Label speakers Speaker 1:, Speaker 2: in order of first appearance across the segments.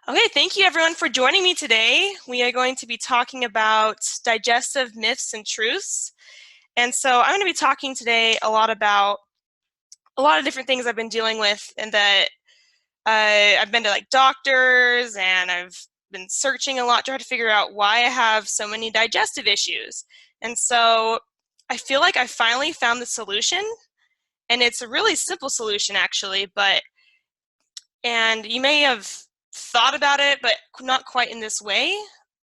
Speaker 1: Okay, thank you everyone for joining me today. We are going to be talking about digestive myths and truths. And so I'm going to be talking today a lot about a lot of different things I've been dealing with, and that I've been to like doctors, and I've been searching a lot to try to figure out why I have so many digestive issues. And so I feel like I finally found the solution, and it's a really simple solution actually, and you may have thought about it, but not quite in this way,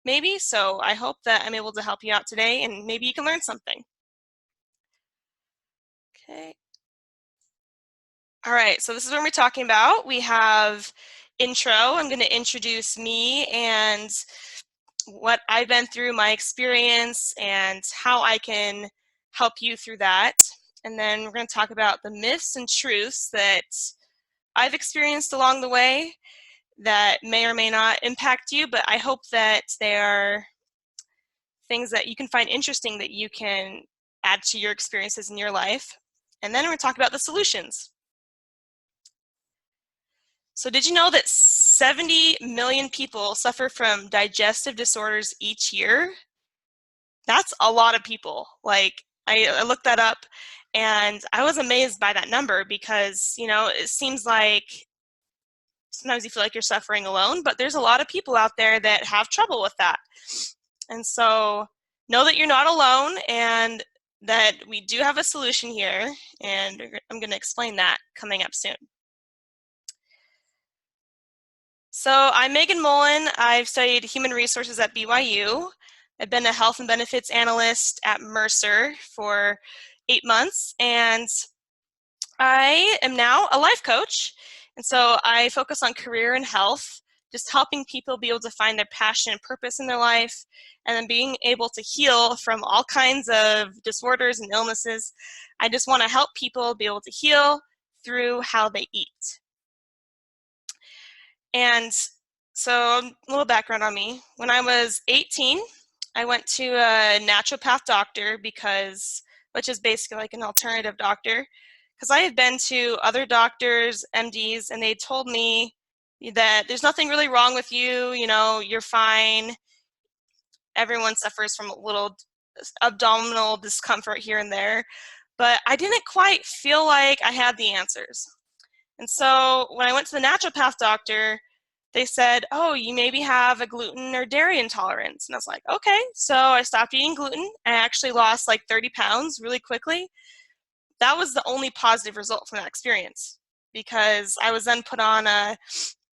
Speaker 1: maybe. So I hope that I'm able to help you out today, and maybe you can learn something. Okay. All right, so this is what we're talking about. We have intro. I'm going to introduce me and what I've been through, my experience, and how I can help you through that. And then we're going to talk about the myths and truths that I've experienced along the way that may or may not impact you, but I hope that they are things that you can find interesting that you can add to your experiences in your life. And then we're going to talk about the solutions. So did you know that 70 million people suffer from digestive disorders each year? That's a lot of people. Like, I looked that up, and I was amazed by that number because, it seems like sometimes you feel like you're suffering alone, but there's a lot of people out there that have trouble with that. And so know that you're not alone, and that we do have a solution here, and I'm going to explain that coming up soon. So I'm Megan Mullen. I've studied human resources at BYU. I've been a health and benefits analyst at Mercer for 8 months, and I am now a life coach. And so I focus on career and health, just helping people be able to find their passion and purpose in their life, and then being able to heal from all kinds of disorders and illnesses. I just want to help people be able to heal through how they eat. And so a little background on me. When I was 18, I went to a naturopath doctor which is basically like an alternative doctor, because I had been to other doctors, MDs, and they told me that there's nothing really wrong with you, you're fine. Everyone suffers from a little abdominal discomfort here and there, but I didn't quite feel like I had the answers. And so when I went to the naturopath doctor, they said, oh, you maybe have a gluten or dairy intolerance. And I was like, okay. So I stopped eating gluten. I actually lost like 30 pounds really quickly. That was the only positive result from that experience, because I was then put on a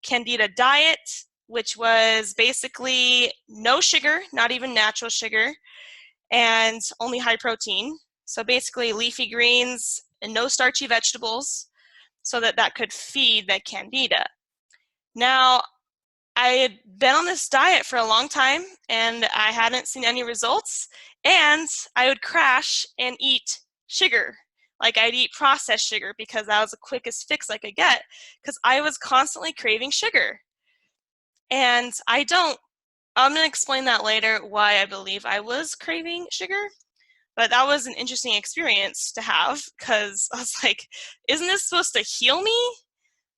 Speaker 1: Candida diet, which was basically no sugar, not even natural sugar, and only high protein. So basically leafy greens and no starchy vegetables, so that could feed that Candida. Now, I had been on this diet for a long time, and I hadn't seen any results, and I would crash and eat sugar. Like, I'd eat processed sugar because that was the quickest fix I could get, because I was constantly craving sugar. And I'm going to explain that later, why I believe I was craving sugar. But that was an interesting experience to have, because I was like, isn't this supposed to heal me?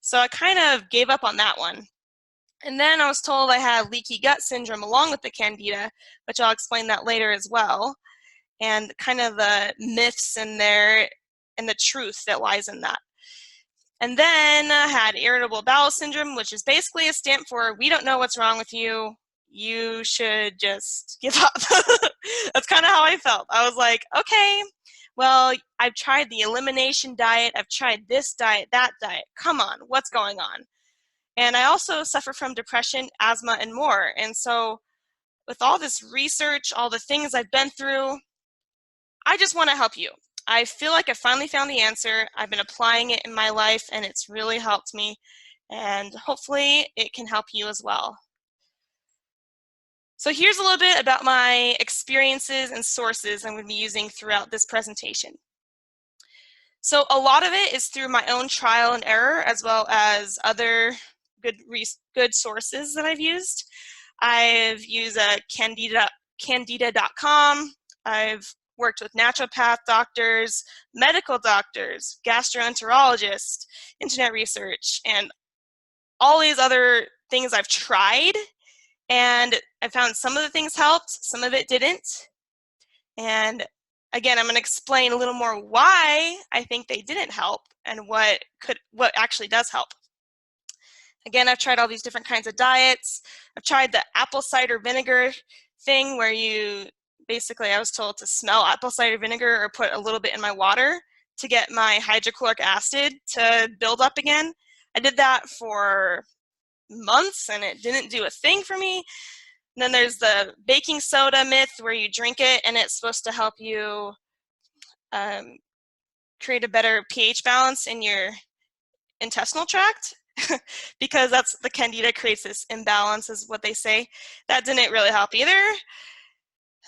Speaker 1: So I kind of gave up on that one. And then I was told I had leaky gut syndrome along with the Candida, which I'll explain that later as well, and kind of the myths in there and the truth that lies in that. And then I had irritable bowel syndrome, which is basically a stamp for, we don't know what's wrong with you. You should just give up. That's kind of how I felt. I was like, okay, well, I've tried the elimination diet. I've tried this diet, that diet. Come on, what's going on? And I also suffer from depression, asthma, and more. And so with all this research, all the things I've been through, I just want to help you. I feel like I finally found the answer. I've been applying it in my life, and it's really helped me. And hopefully it can help you as well. So here's a little bit about my experiences and sources I'm going to be using throughout this presentation. So a lot of it is through my own trial and error, as well as other good sources that I've used. I've used Candida.com. I've worked with naturopath doctors, medical doctors, gastroenterologists, internet research, and all these other things I've tried, and I found some of the things helped, some of it didn't. And again, I'm going to explain a little more why I think they didn't help and what actually does help. Again, I've tried all these different kinds of diets. I've tried the apple cider vinegar thing where you basically, I was told to smell apple cider vinegar or put a little bit in my water to get my hydrochloric acid to build up again. I did that for months and it didn't do a thing for me. And then there's the baking soda myth where you drink it and it's supposed to help you create a better pH balance in your intestinal tract. Because that's the candida creates this imbalance is what they say. That didn't really help either.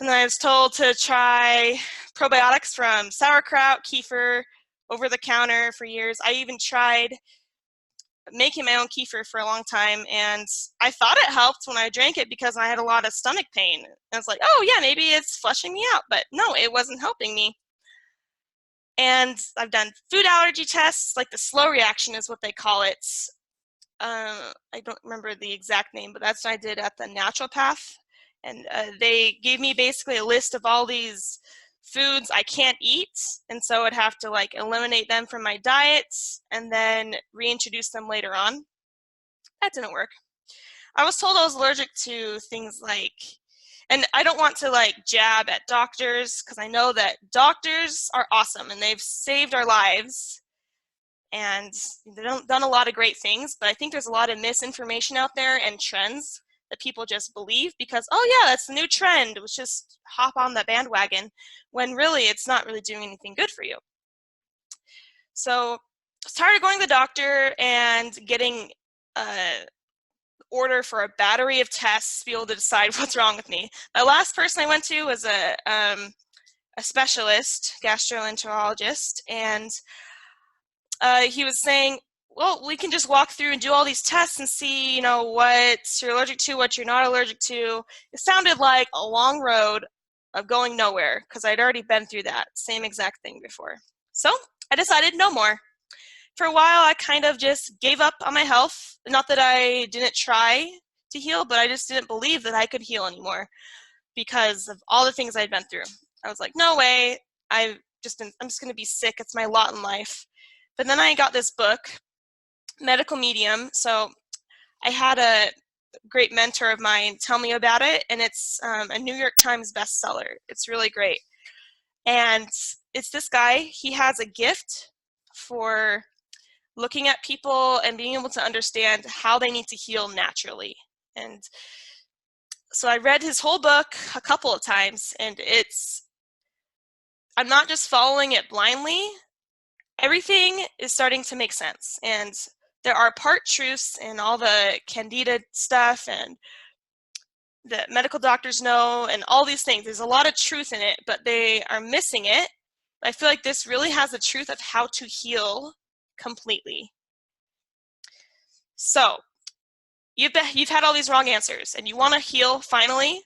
Speaker 1: And then I was told to try probiotics from sauerkraut, kefir, over the counter for years. I even tried making my own kefir for a long time, and I thought it helped when I drank it because I had a lot of stomach pain. And I was like, oh yeah, maybe it's flushing me out, but no, it wasn't helping me. And I've done food allergy tests, like the slow reaction is what they call it. I don't remember the exact name, but that's what I did at the naturopath. And they gave me basically a list of all these foods I can't eat. And so I'd have to like eliminate them from my diet and then reintroduce them later on. That didn't work. I was told I was allergic to things like, and I don't want to like jab at doctors because I know that doctors are awesome and they've saved our lives. And they've done a lot of great things, but I think there's a lot of misinformation out there and trends that people just believe because, oh yeah, that's the new trend. Let's just hop on that bandwagon when really it's not really doing anything good for you. So I started going to the doctor and getting an order for a battery of tests to be able to decide what's wrong with me. The last person I went to was a specialist, gastroenterologist, and he was saying, well, we can just walk through and do all these tests and see, you know, what you're allergic to, what you're not allergic to. It sounded like a long road of going nowhere because I'd already been through that same exact thing before. So I decided no more. For a while, I kind of just gave up on my health. Not that I didn't try to heal, but I just didn't believe that I could heal anymore because of all the things I'd been through. I was like, no way. I'm just going to be sick. It's my lot in life. But then I got this book, Medical Medium. So I had a great mentor of mine tell me about it, and it's a New York Times bestseller. It's really great. And it's this guy, he has a gift for looking at people and being able to understand how they need to heal naturally. And so I read his whole book a couple of times, and I'm not just following it blindly. Everything is starting to make sense, and there are part truths in all the candida stuff and the medical doctors know and all these things. There's a lot of truth in it, but they are missing it. I feel like this really has the truth of how to heal completely. So you've had all these wrong answers and you want to heal finally.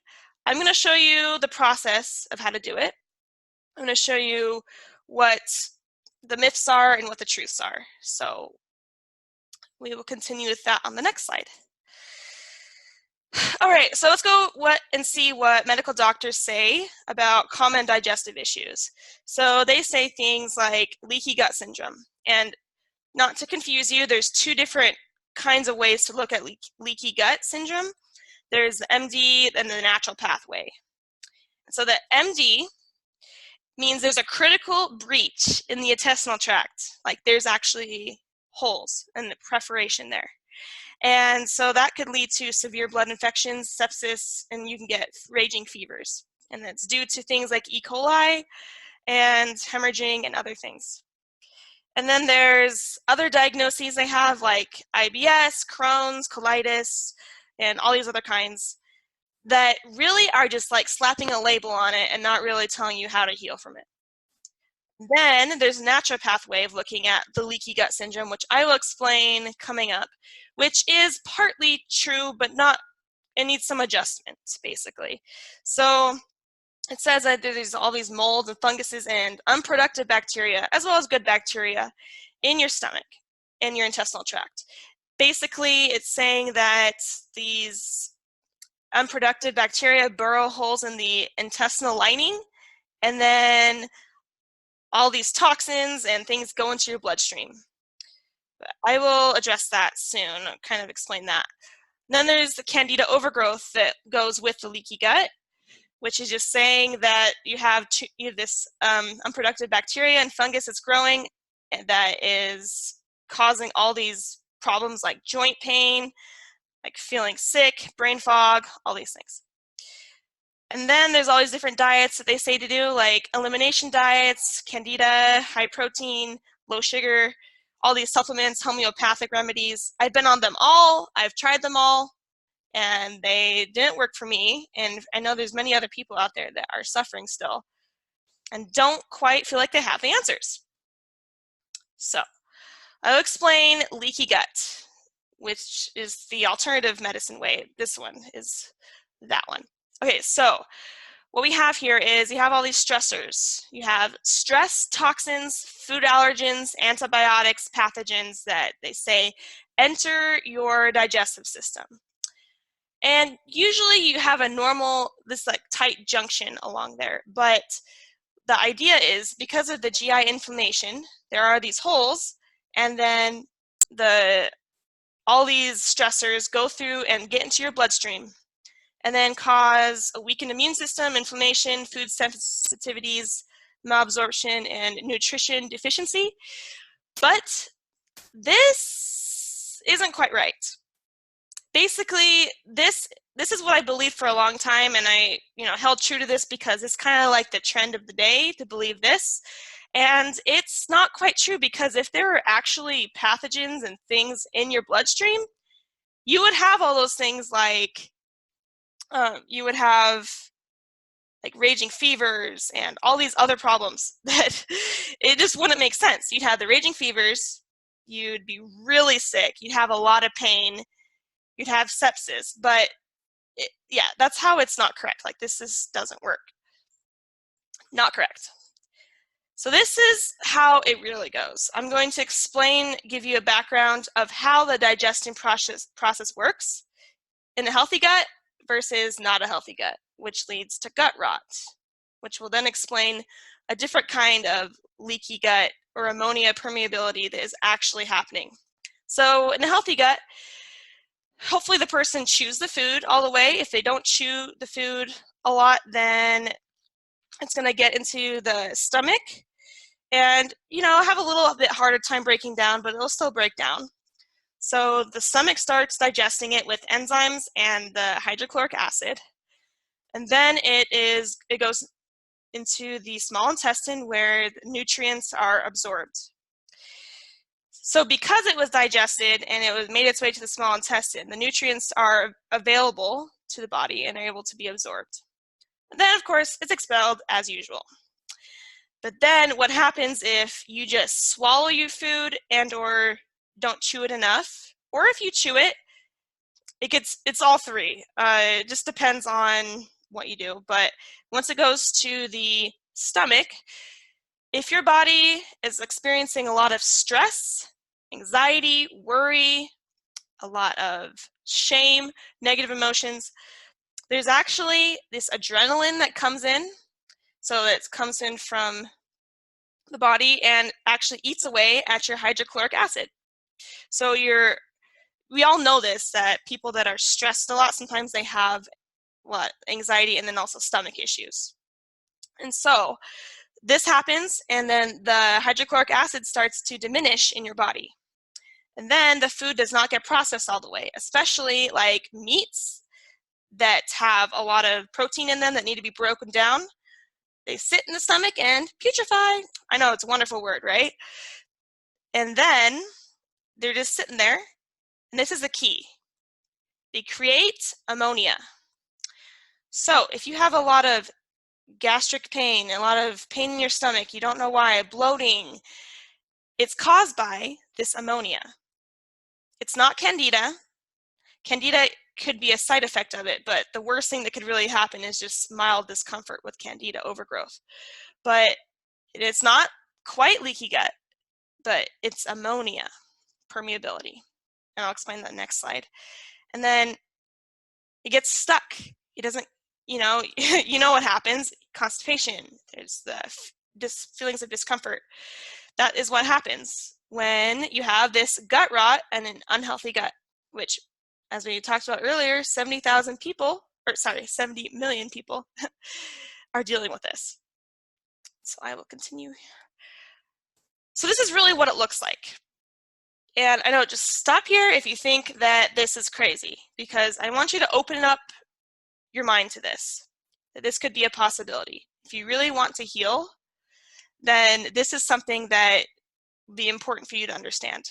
Speaker 1: I'm going to show you the process of how to do it. I'm going to show you what the myths are and what the truths are. So we will continue with that on the next slide. All right, so let's go and see what medical doctors say about common digestive issues. So they say things like leaky gut syndrome. And not to confuse you, there's two different kinds of ways to look at leaky gut syndrome. There's the MD and the natural pathway. So the MD means there's a critical breach in the intestinal tract. Like there's actually holes and perforation there. And so that could lead to severe blood infections, sepsis, and you can get raging fevers. And that's due to things like E. coli and hemorrhaging and other things. And then there's other diagnoses they have like IBS, Crohn's, colitis, and all these other kinds that really are just like slapping a label on it and not really telling you how to heal from it. Then there's a naturopath way of looking at the leaky gut syndrome, which I will explain coming up, which is partly true, but it needs some adjustments, basically. So it says that there's all these molds and funguses and unproductive bacteria, as well as good bacteria, in your stomach, in your intestinal tract. Basically, it's saying that these unproductive bacteria burrow holes in the intestinal lining, and then all these toxins and things go into your bloodstream. But I will address that soon, kind of explain that. Then there's the candida overgrowth that goes with the leaky gut, which is just saying that you have this unproductive bacteria and fungus that's growing that is causing all these problems like joint pain, like feeling sick, brain fog, all these things. And then there's all these different diets that they say to do, like elimination diets, candida, high protein, low sugar, all these supplements, homeopathic remedies. I've been on them all. I've tried them all, and they didn't work for me. And I know there's many other people out there that are suffering still and don't quite feel like they have the answers. So I'll explain leaky gut, which is the alternative medicine way. This one is that one. Okay, so what we have here is you have all these stressors. You have stress, toxins, food allergens, antibiotics, pathogens that they say enter your digestive system. And usually you have a normal, this like tight junction along there, but the idea is because of the GI inflammation, there are these holes, and then all these stressors go through and get into your bloodstream and then cause a weakened immune system, inflammation, food sensitivities, malabsorption, and nutrition deficiency. But this isn't quite right. Basically, this is what I believed for a long time, and I held true to this because it's kind of like the trend of the day to believe this. And it's not quite true, because if there are actually pathogens and things in your bloodstream, you would have all those things like you would have like raging fevers and all these other problems that it just wouldn't make sense. You'd have the raging fevers, you'd be really sick, you'd have a lot of pain, you'd have sepsis, but yeah, that's how it's not correct. Like this doesn't work. Not correct. So this is how it really goes. I'm going to give you a background of how the digestion process works in a healthy gut versus not a healthy gut, which leads to gut rot, which will then explain a different kind of leaky gut or ammonia permeability that is actually happening. So in a healthy gut, hopefully the person chews the food all the way. If they don't chew the food a lot, then it's going to get into the stomach and, have a little bit harder time breaking down, but it'll still break down. So the stomach starts digesting it with enzymes and the hydrochloric acid. And then it goes into the small intestine where the nutrients are absorbed. So because it was digested and it made its way to the small intestine, the nutrients are available to the body and are able to be absorbed. And then, of course, it's expelled as usual. But then what happens if you just swallow your food and or don't chew it enough, or if you chew it, it's all three. It just depends on what you do. But once it goes to the stomach, if your body is experiencing a lot of stress, anxiety, worry, a lot of shame, negative emotions, there's actually this adrenaline that comes in. So it comes in from the body and actually eats away at your hydrochloric acid. So we all know this, that people that are stressed a lot, sometimes they have anxiety and then also stomach issues. And so this happens, and then the hydrochloric acid starts to diminish in your body. And then the food does not get processed all the way, especially like meats that have a lot of protein in them that need to be broken down. They sit in the stomach and putrefy. I know, it's a wonderful word, right? And then they're just sitting there, and this is the key. They create ammonia. So if you have a lot of gastric pain, a lot of pain in your stomach, you don't know why, bloating, it's caused by this ammonia. It's not candida. Candida could be a side effect of it, but the worst thing that could really happen is just mild discomfort with candida overgrowth. But it's not quite leaky gut, but it's ammonia permeability. and I'll explain that next slide. And then it gets stuck. It doesn't, you know, you know what happens, constipation, there's the feelings of discomfort. That is what happens when you have this gut rot and an unhealthy gut, which, as we talked about earlier, 70,000 people, or sorry, 70 million people are dealing with this. So I will continue. So this is really what it looks like. And I know, just stop here if you think that this is crazy, because I want you to open up your mind to this, that this could be a possibility. If you really want to heal, then this is something that would be important for you to understand.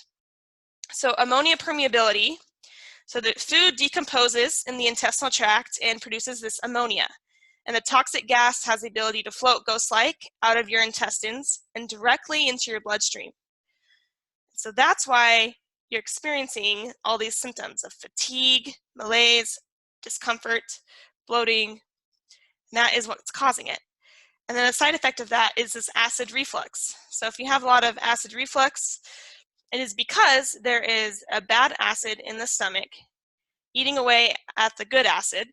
Speaker 1: So ammonia permeability, so the food decomposes in the intestinal tract and produces this ammonia. And the toxic gas has the ability to float ghost-like out of your intestines and directly into your bloodstream. So that's why you're experiencing all these symptoms of fatigue, malaise, discomfort, bloating, and that is what's causing it. And then a side effect of that is this acid reflux. So if you have a lot of acid reflux, it is because there is a bad acid in the stomach eating away at the good acid,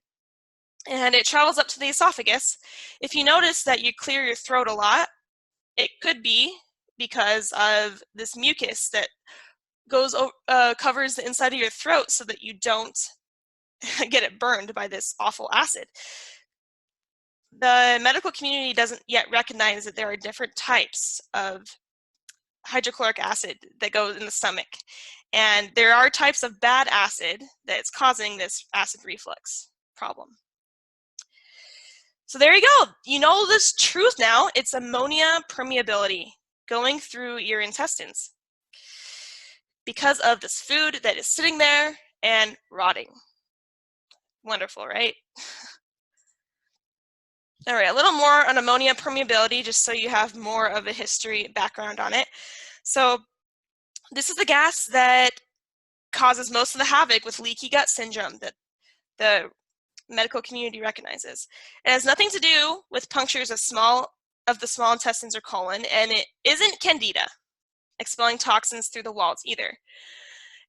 Speaker 1: and it travels up to the esophagus. If you notice that you clear your throat a lot, it could be because of this mucus that goes covers the inside of your throat so that you don't get it burned by this awful acid. The medical community doesn't yet recognize that there are different types of hydrochloric acid that goes in the stomach. And there are types of bad acid that's causing this acid reflux problem. So there you go. You know this truth now. It's ammonia permeability going through your intestines because of this food that is sitting there and rotting. Wonderful, right? All right, a little more on ammonia permeability, just so you have more of a history background on it. So this is the gas that causes most of the havoc with leaky gut syndrome that the medical community recognizes. It has nothing to do with punctures of the small intestines or colon, and it isn't candida, expelling toxins through the walls either.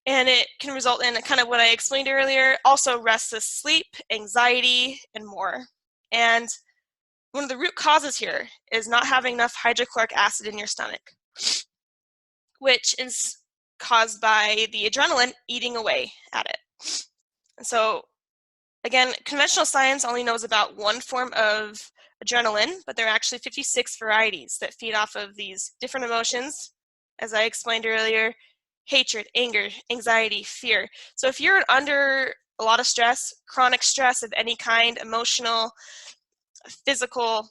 Speaker 1: And it can result in kind of what I explained earlier, also restless sleep, anxiety, and more. And one of the root causes here is not having enough hydrochloric acid in your stomach, which is caused by the adrenaline eating away at it. And so, again, conventional science only knows about one form of adrenaline, but there are actually 56 varieties that feed off of these different emotions, as I explained earlier: hatred, anger, anxiety, fear. So if you're under a lot of stress, chronic stress of any kind, emotional, physical,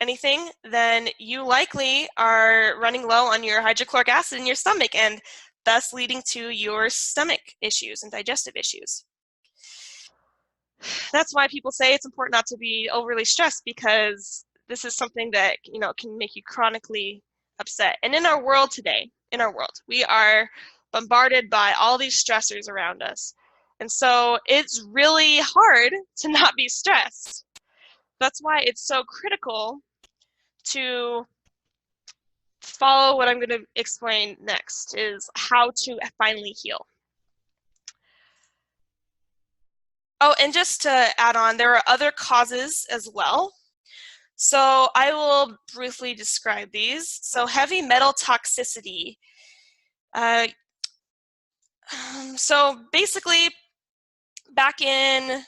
Speaker 1: anything, then you likely are running low on your hydrochloric acid in your stomach, and thus leading to your stomach issues and digestive issues. That's why people say it's important not to be overly stressed, because this is something that, you know, can make you chronically upset. And in our world today, we are bombarded by all these stressors around us. And so it's really hard to not be stressed. That's why it's so critical to follow what I'm going to explain next, is how to finally heal. Oh, and just to add on, there are other causes as well. So I will briefly describe these. So heavy metal toxicity. So basically, back in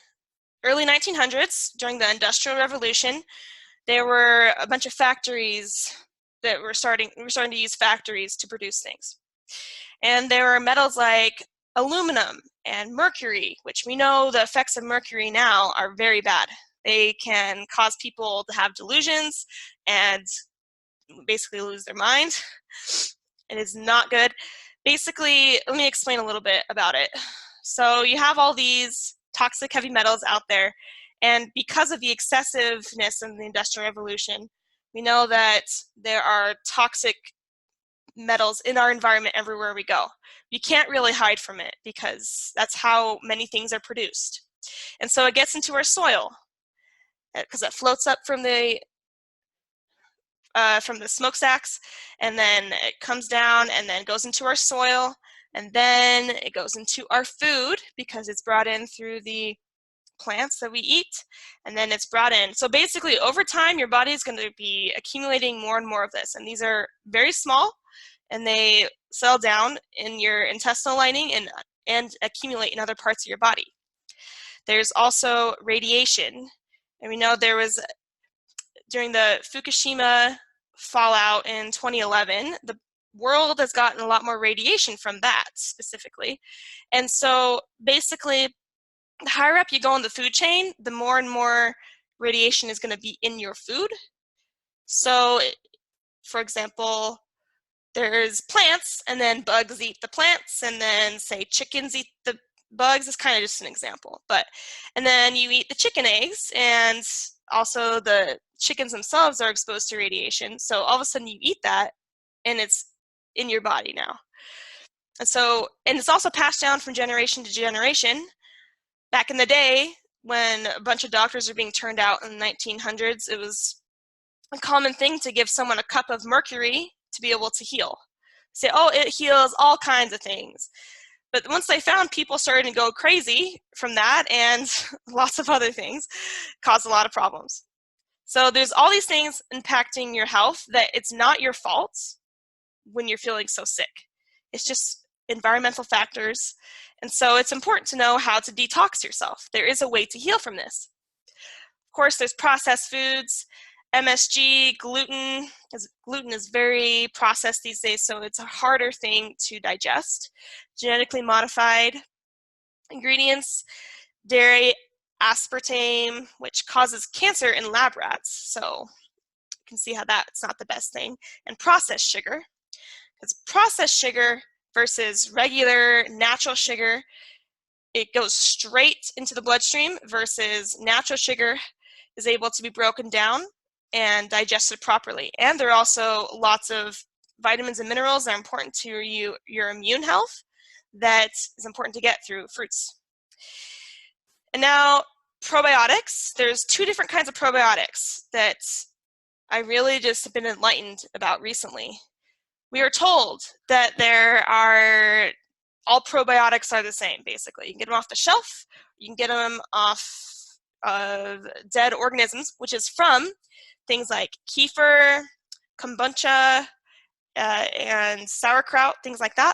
Speaker 1: early 1900s, during the Industrial Revolution, there were a bunch of factories that were starting to use factories to produce things. And there were metals like aluminum and mercury, which we know the effects of mercury now are very bad. They can cause people to have delusions and basically lose their mind. It is not good. Basically, let me explain a little bit about it. So you have all these toxic heavy metals out there, and because of the excessiveness in the Industrial Revolution, we know that there are toxic metals in our environment everywhere we go. You can't really hide from it, because that's how many things are produced. And so it gets into our soil, because it floats up from the smokestacks, and then it comes down and then goes into our soil, And then it goes into our food because it's brought in through the plants that we eat, and then it's brought in. So basically, over time, your body is going to be accumulating more and more of this. And these are very small, and they settle down in your intestinal lining and accumulate in other parts of your body. There's also radiation. And we know there was, during the Fukushima fallout in 2011, the world has gotten a lot more radiation from that specifically. And so basically, the higher up you go in the food chain, the more and more radiation is going to be in your food. So, for example, there's plants, and then bugs eat the plants, and then say chickens eat the bugs. Is kind of just an example, and then you eat the chicken eggs, and also the chickens themselves are exposed to radiation. So all of a sudden you eat that, and it's in your body now. And it's also passed down from generation to generation. Back in the day, when a bunch of doctors were being turned out in the 1900s, it was a common thing to give someone a cup of mercury to be able to heal. Say, oh, it heals all kinds of things. But once they found people started to go crazy from that, and lots of other things, caused a lot of problems. So there's all these things impacting your health that it's not your fault when you're feeling so sick. It's just environmental factors. And so it's important to know how to detox yourself. There is a way to heal from this. Of course, there's processed foods, MSG, gluten. Gluten is very processed these days, so it's a harder thing to digest. Genetically modified ingredients, dairy, aspartame, which causes cancer in lab rats. So you can see how that's not the best thing. And processed sugar. Because processed sugar versus regular natural sugar, it goes straight into the bloodstream, versus natural sugar is able to be broken down and digested properly. And there are also lots of vitamins and minerals that are important to your immune health that is important to get through fruits. And now, probiotics. There's two different kinds of probiotics that I really just have been enlightened about recently. We are told that all probiotics are the same, basically. You can get them off the shelf, you can get them off of dead organisms, which is from things like kefir, kombucha, and sauerkraut, things like that.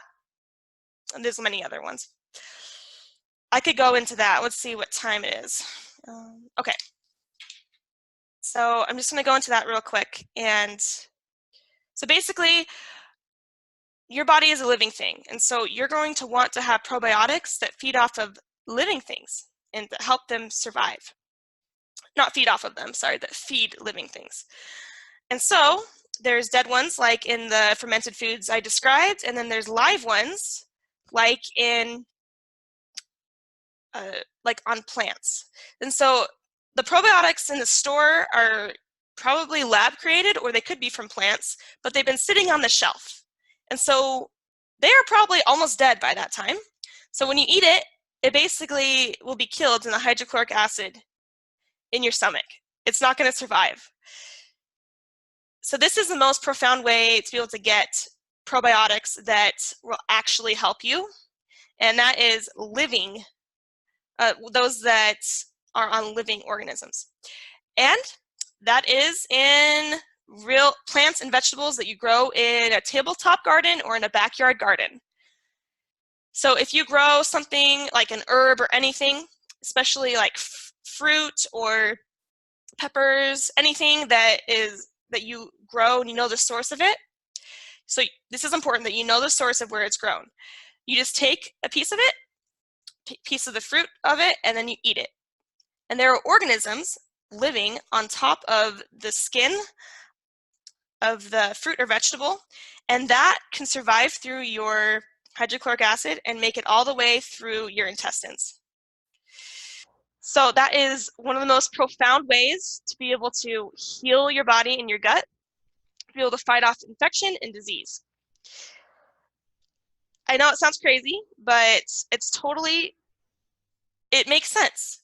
Speaker 1: And there's many other ones. I could go into that. Let's see what time it is. Okay. So I'm just going to go into that real quick. And so basically, your body is a living thing, and so you're going to want to have probiotics that feed off of living things and that help them survive. Not feed off of them, sorry, that feed living things. And so there's dead ones, like in the fermented foods I described, and then there's live ones, like on plants. And so the probiotics in the store are probably lab created, or they could be from plants, but they've been sitting on the shelf. And so they are probably almost dead by that time. So when you eat it, it basically will be killed in the hydrochloric acid in your stomach. It's not going to survive. So this is the most profound way to be able to get probiotics that will actually help you. And that is living, those that are on living organisms. And that is in real plants and vegetables that you grow in a tabletop garden or in a backyard garden. So if you grow something like an herb or anything, especially like fruit or peppers, anything that you grow and you know the source of it. So this is important that you know the source of where it's grown. You just take a piece of it, piece of the fruit of it, and then you eat it. And there are organisms living on top of the skin of the fruit or vegetable, and that can survive through your hydrochloric acid and make it all the way through your intestines. So that is one of the most profound ways to be able to heal your body and your gut, to be able to fight off infection and disease. I know it sounds crazy, but it makes sense.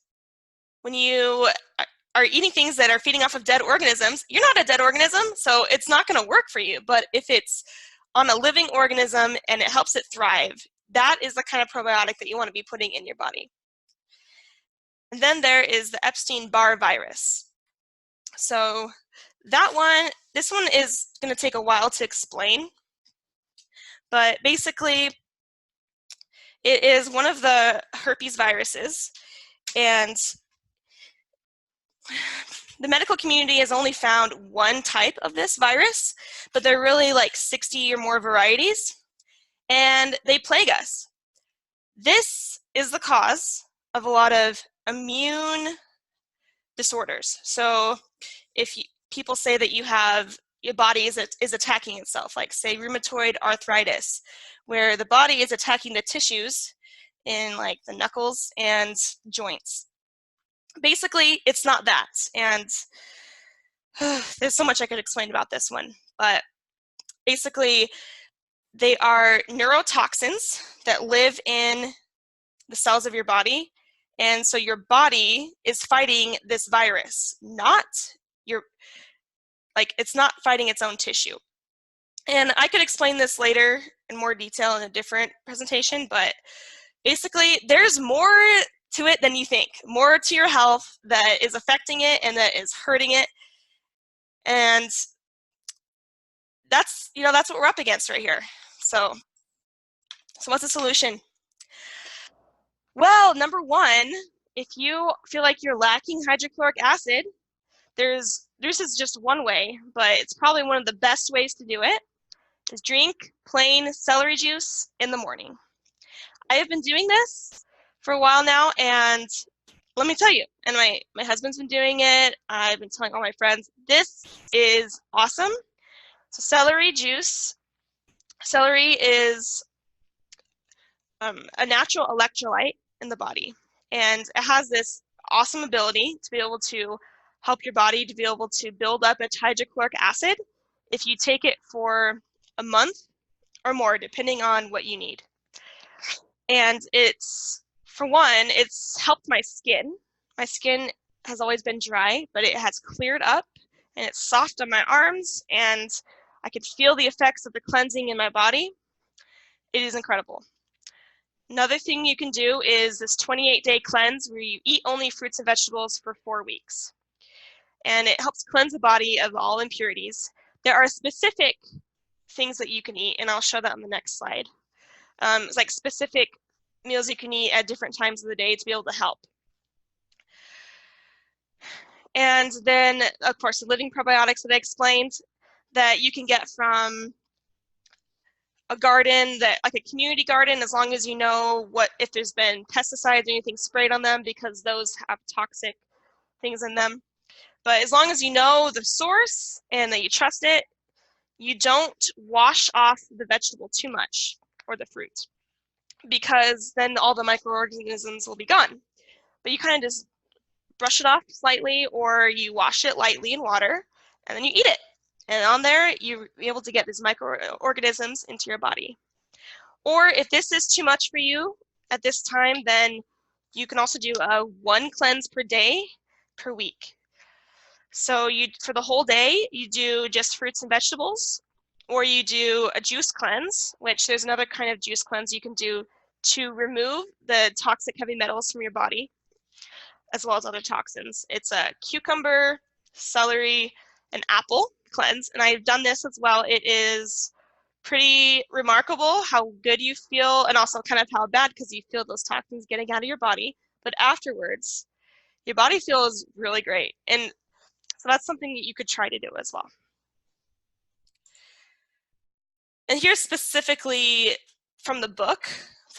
Speaker 1: When you are eating things that are feeding off of dead organisms, you're not a dead organism, so it's not going to work for you. But if it's on a living organism and it helps it thrive, that is the kind of probiotic that you want to be putting in your body. And then there is the Epstein-Barr virus. So this one is going to take a while to explain, but basically it is one of the herpes viruses, and the medical community has only found one type of this virus, but there are really like 60 or more varieties, and they plague us. This is the cause of a lot of immune disorders. So if people say that your body is attacking itself, like say rheumatoid arthritis, where the body is attacking the tissues in like the knuckles and joints. Basically, it's not that. And there's so much I could explain about this one, but basically they are neurotoxins that live in the cells of your body. And so your body is fighting this virus, it's not fighting its own tissue. And I could explain this later in more detail in a different presentation, but basically there's more to it than you think, more to your health that is affecting it and that is hurting it. And that's what we're up against right here. So what's the solution? Well, number one, if you feel like you're lacking hydrochloric acid, this is just one way, but it's probably one of the best ways to do it, is drink plain celery juice in the morning. I have been doing this for a while now, and let me tell you, and my husband's been doing it, I've been telling all my friends, this is awesome. So celery juice, celery is a natural electrolyte in the body, and it has this awesome ability to be able to help your body to be able to build up its hydrochloric acid if you take it for a month or more, depending on what you need. And for one, it's helped my skin. My skin has always been dry, but it has cleared up and it's soft on my arms, and I can feel the effects of the cleansing in my body. It is incredible. Another thing you can do is this 28-day cleanse where you eat only fruits and vegetables for 4 weeks. And it helps cleanse the body of all impurities. There are specific things that you can eat, and I'll show that on the next slide. It's like specific meals you can eat at different times of the day to be able to help. And then, of course, the living probiotics that I explained that you can get from a garden, like a community garden, as long as you know if there's been pesticides or anything sprayed on them, because those have toxic things in them. But as long as you know the source and that you trust it, you don't wash off the vegetable too much or the fruit, because then all the microorganisms will be gone. But you kind of just brush it off slightly, or you wash it lightly in water, and then you eat it. And on there, you'll be able to get these microorganisms into your body. Or if this is too much for you at this time, then you can also do a 1 cleanse per day per week. So for the whole day, you do just fruits and vegetables, or you do a juice cleanse, which there's another kind of juice cleanse you can do to remove the toxic heavy metals from your body, as well as other toxins. It's a cucumber, celery, and apple cleanse, and I've done this as well. It is pretty remarkable how good you feel, and also kind of how bad, because you feel those toxins getting out of your body, but afterwards, your body feels really great. And so that's something that you could try to do as well. And here's specifically from the book,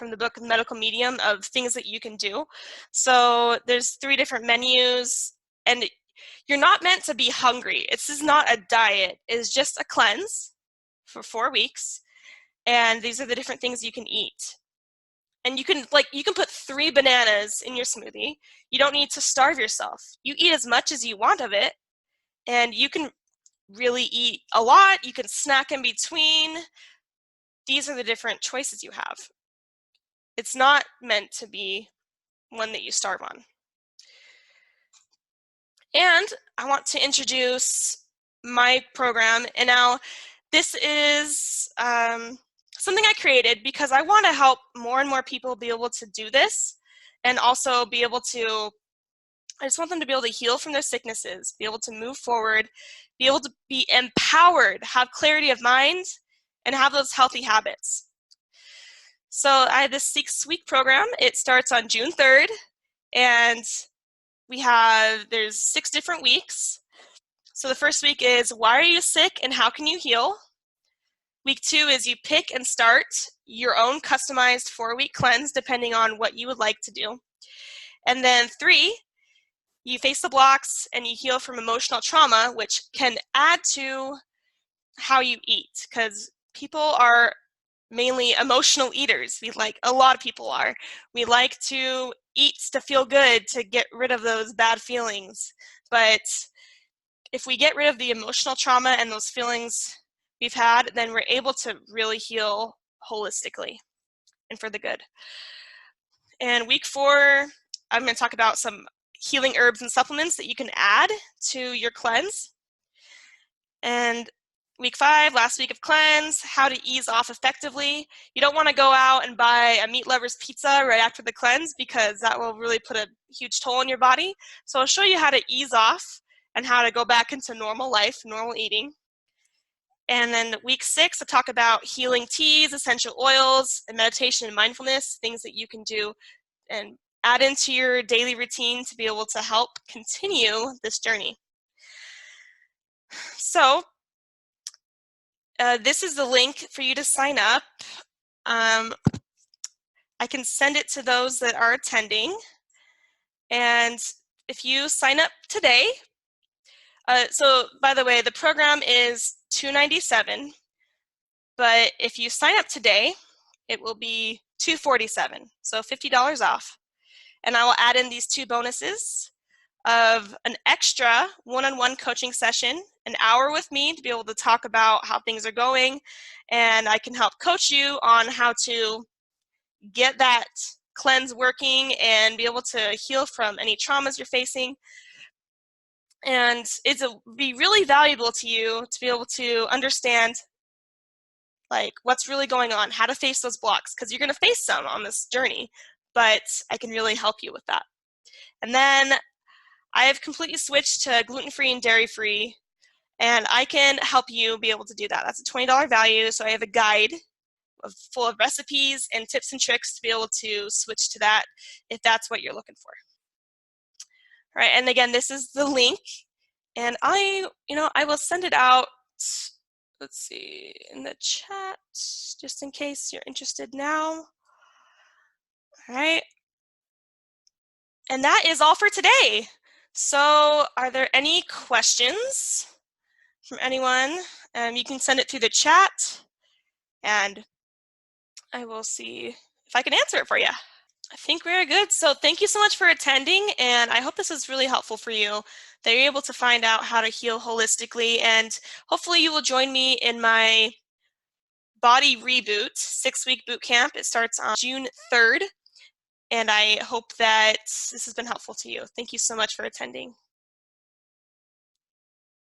Speaker 1: The Medical Medium, of things that you can do. So there's 3 different menus, and you're not meant to be hungry. This is not a diet. It's just a cleanse for 4 weeks, and these are the different things you can eat. And you can put 3 bananas in your smoothie. You don't need to starve yourself. You eat as much as you want of it, and you can really eat a lot. You can snack in between. These are the different choices you have. It's not meant to be one that you starve on. And I want to introduce my program. And now this is something I created because I want to help more and more people be able to do this, and also be able to, I just want them to be able to heal from their sicknesses, be able to move forward, be able to be empowered, have clarity of mind, and have those healthy habits. So I have this 6-week program. It starts on June 3rd, and there's 6 different weeks. So the first week is, why are you sick and how can you heal? Week 2 is you pick and start your own customized 4-week cleanse depending on what you would like to do. And then 3, you face the blocks and you heal from emotional trauma, which can add to how you eat, because people are mainly emotional eaters. A lot of people are. We like to eat to feel good, to get rid of those bad feelings. But if we get rid of the emotional trauma and those feelings we've had, then we're able to really heal holistically and for the good. And week 4, I'm going to talk about some healing herbs and supplements that you can add to your cleanse. And week 5, last week of cleanse, how to ease off effectively. You don't want to go out and buy a meat lover's pizza right after the cleanse, because that will really put a huge toll on your body. So I'll show you how to ease off and how to go back into normal life, normal eating. And then week 6, I talk about healing teas, essential oils, and meditation and mindfulness, things that you can do and add into your daily routine to be able to help continue this journey. So this is the link for you to sign up. I can send it to those that are attending. And if you sign up today, so by the way, the program is $297, but if you sign up today, it will be $247, so $50 off. And I will add in these 2 bonuses of an extra one-on-one coaching session, an hour with me to be able to talk about how things are going, and I can help coach you on how to get that cleanse working and be able to heal from any traumas you're facing. And it'll be really valuable to you to be able to understand what's really going on, how to face those blocks, because you're going to face some on this journey, but I can really help you with that. And then I have completely switched to gluten-free and dairy-free, and I can help you be able to do that. That's a $20 value, so I have a guide full of recipes and tips and tricks to be able to switch to that if that's what you're looking for. All right, and again, this is the link, and I will send it out, let's see, in the chat, just in case you're interested now. All right. And that is all for today. So are there any questions from anyone? You can send it through the chat, and I will see if I can answer it for you. I think we're good. So thank you so much for attending, and I hope this is really helpful for you, that you're able to find out how to heal holistically, and hopefully you will join me in my Body Reboot 6-week boot camp. It starts on June 3rd, and I hope that this has been helpful to you. Thank you so much for attending.